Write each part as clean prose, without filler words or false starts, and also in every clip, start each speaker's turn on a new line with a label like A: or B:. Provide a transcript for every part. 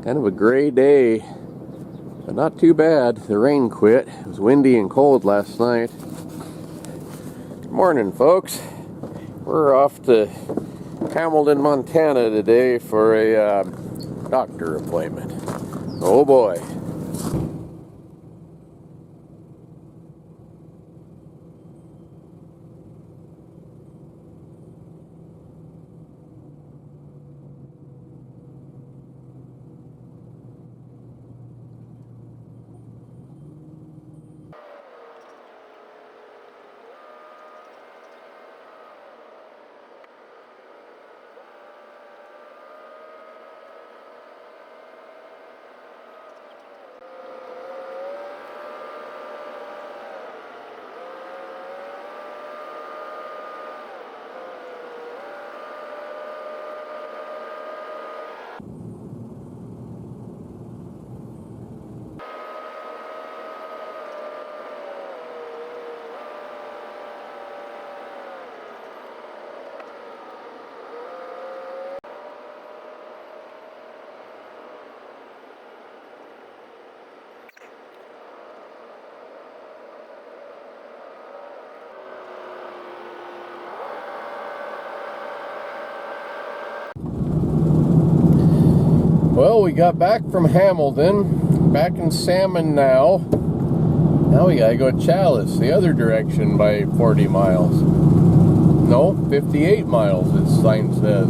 A: Kind of a gray day, but not too bad. The rain quit. It was windy and cold last night. Good morning, folks. We're off to Hamilton, Montana today for a doctor appointment. Oh boy. Well, we got back from Hamilton, back in Salmon now. Now we gotta go to Challis, the other direction by 40 miles. No, 58 miles, its sign says.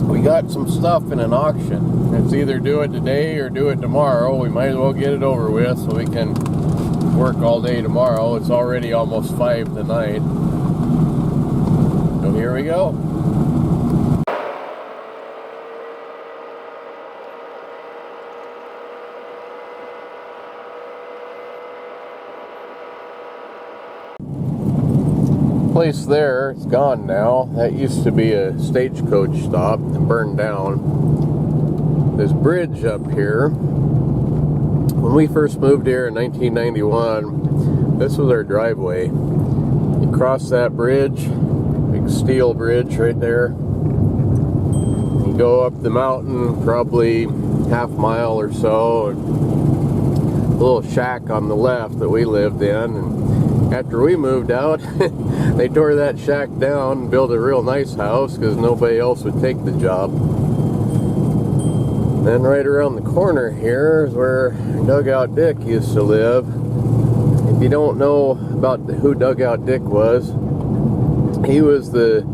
A: We got some stuff in an auction. It's either do it today or do it tomorrow. We might as well get it over with so we can work all day tomorrow. It's already almost 5 tonight. So here we go. Place there, it's gone now. That used to be a stagecoach stop and burned down. This bridge up here, when we first moved here in 1991, this was our driveway. You cross that bridge, big steel bridge right there. You go up the mountain probably half mile or so. A little shack on the left that we lived in, and after we moved out, they tore that shack down and built a real nice house because nobody else would take the job. Then right around the corner here is where Dugout Dick used to live. If you don't know about who Dugout Dick was, he was the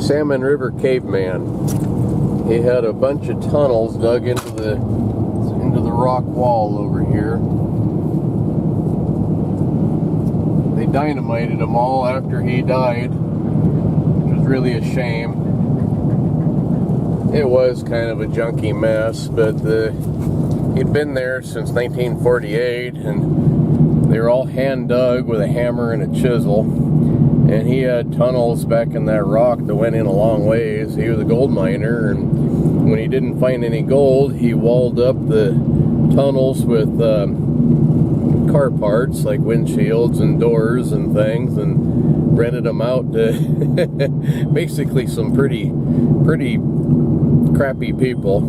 A: Salmon River caveman. He had a bunch of tunnels dug into the rock wall over here. They dynamited them all after he died, which was really a shame. It was kind of a junky mess, but he'd been there since 1948, and they were all hand dug with a hammer and a chisel. And he had tunnels back in that rock that went in a long ways. He was a gold miner, and when he didn't find any gold, he walled up the tunnels with car parts like windshields and doors and things, and rented them out to basically some pretty crappy people.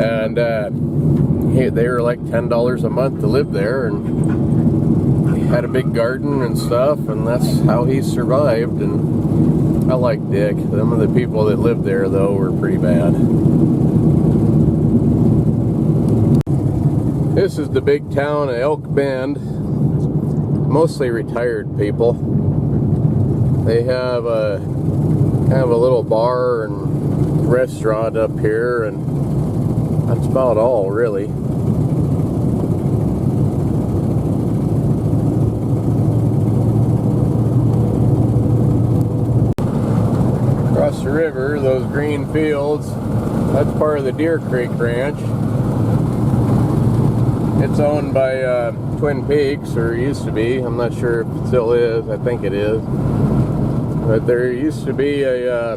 A: And they were like $10 a month to live there, and he had a big garden and stuff, and that's how he survived. And I like Dick. Some of the people that lived there though were pretty bad. This is the big town of Elk Bend. Mostly retired people. They have a kind of a little bar and restaurant up here, and that's about all really. Across the river, those green fields, that's part of the Deer Creek Ranch. It's owned by Twin Peaks, or used to be. I'm not sure if it still is. I think it is. But there used to be a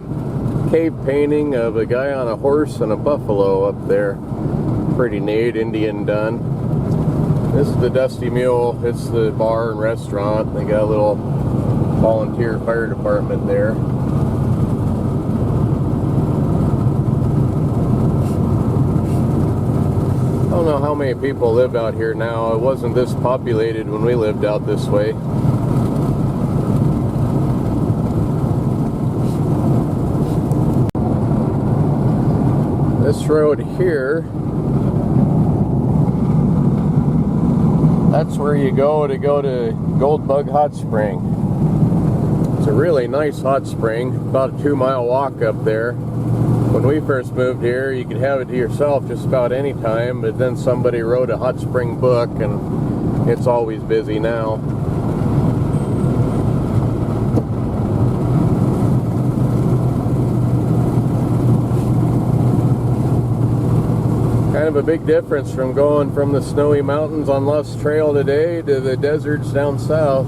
A: cave painting of a guy on a horse and a buffalo up there. Pretty neat, Indian done. This is the Dusty Mule. It's the bar and restaurant. They got a little volunteer fire department there. many people live out here now. It wasn't this populated when we lived out this way. This road here, that's where you go to Gold Bug Hot Spring. It's a really nice hot spring, about a 2-mile walk up there. When we first moved here, you could have it to yourself just about any time, but then somebody wrote a hot spring book and it's always busy now. Kind of a big difference from going from the snowy mountains on Lost Trail today to the deserts down south.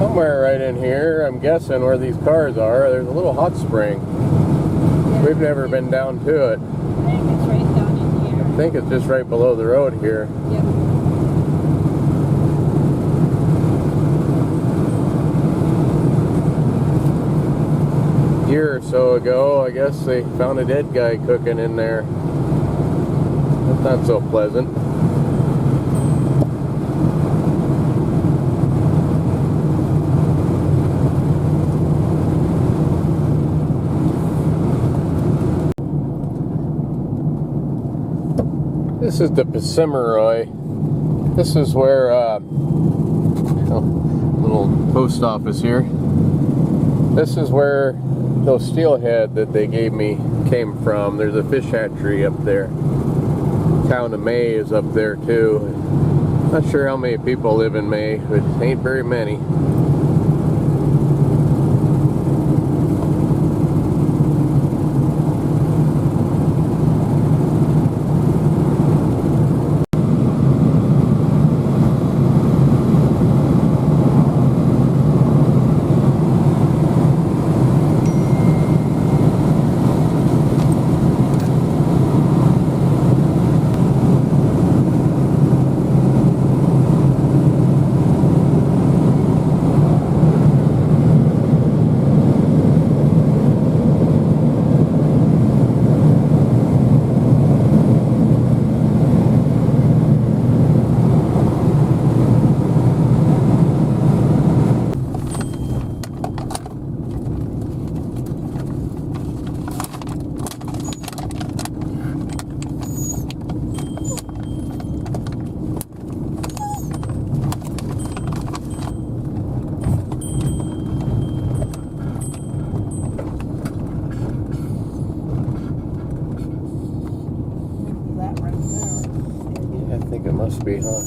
A: Somewhere right in here, I'm guessing where these cars are, there's a little hot spring.
B: Yeah,
A: We've never been down to it.
B: I think it's right down in here.
A: I think it's just right below the road here.
B: Yep.
A: A year or so ago, I guess they found a dead guy cooking in there. That's not so pleasant. This is the Persimmon. This is where, little post office here. This is where those steelhead that they gave me came from. There's a fish hatchery up there. Town of May is up there too. Not sure how many people live in May, but ain't very many. Must be, huh?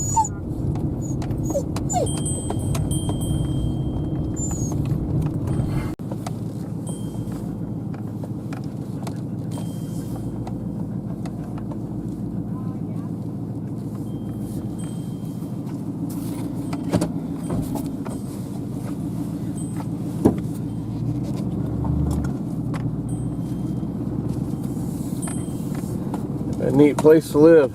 A: A neat place to live.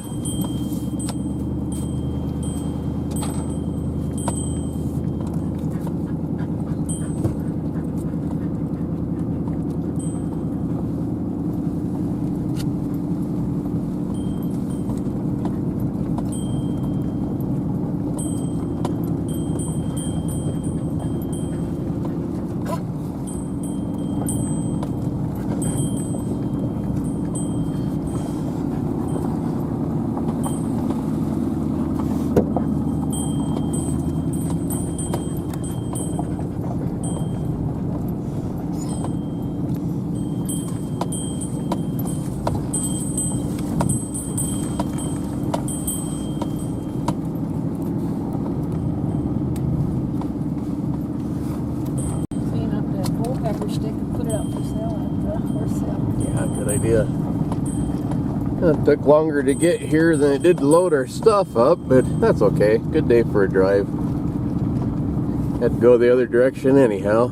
A: It took longer to get here than it did to load our stuff up, but that's okay. Good day for a drive. Had to go the other direction anyhow.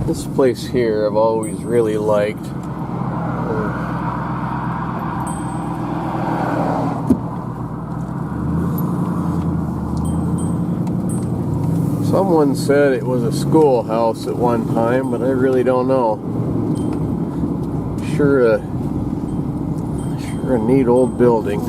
A: This place here I've always really liked. Someone said it was a schoolhouse at one time, but I really don't know. Sure a neat old building.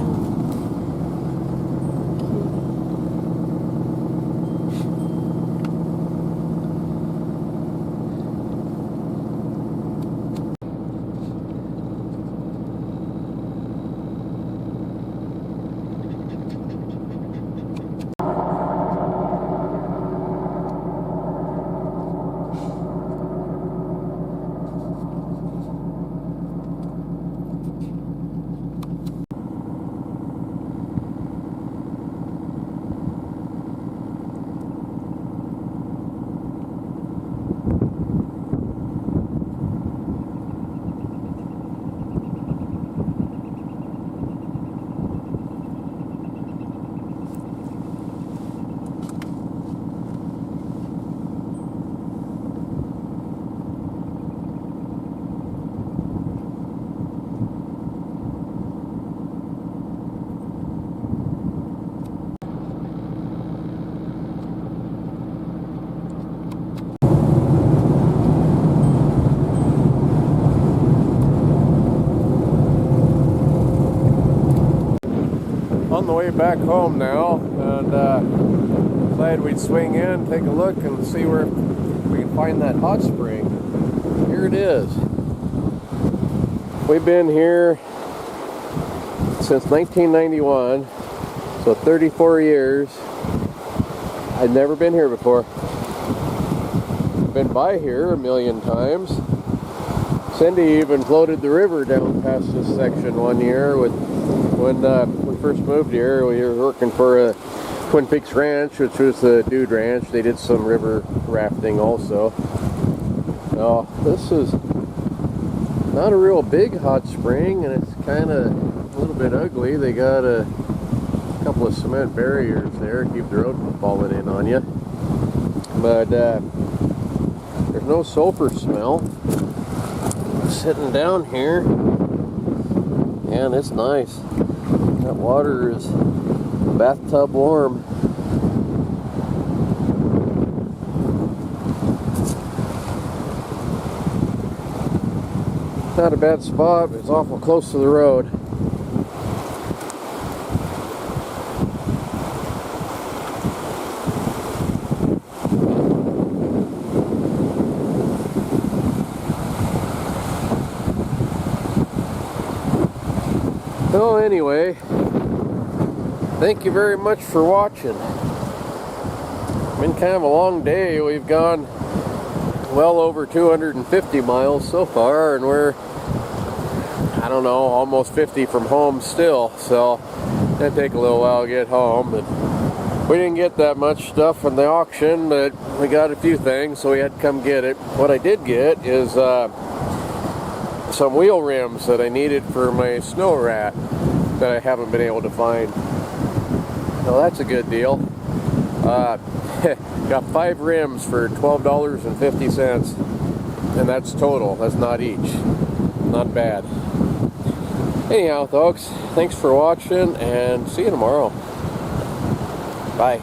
A: On the way back home now, and decided we'd swing in, take a look, and see where we can find that hot spring. Here it is. We've been here since 1991, so 34 years. I'd never been here before. Been by here a million times. Cindy even floated the river down past this section one year when we first moved here. We were working for a Twin Peaks Ranch, which was the Dude Ranch. They did some river rafting also. Now, this is not a real big hot spring, and it's kind of a little bit ugly. They got a couple of cement barriers there to keep the road from falling in on you. But there's no sulfur smell. Sitting down here, and it's nice. That water is bathtub warm. Not a bad spot, but it's awful close to the road. So anyway, thank you very much for watching. Been kind of a long day. We've gone well over 250 miles so far, and we're I don't know, almost 50 from home still, so it'd take a little while to get home. But we didn't get that much stuff from the auction, but we got a few things, so we had to come get it. What I did get is some wheel rims that I needed for my snow rat that I haven't been able to find. Well, that's a good deal. Got 5 rims for $12.50, and that's total. That's not each. Not bad. Anyhow, folks, thanks for watching, and see you tomorrow. Bye.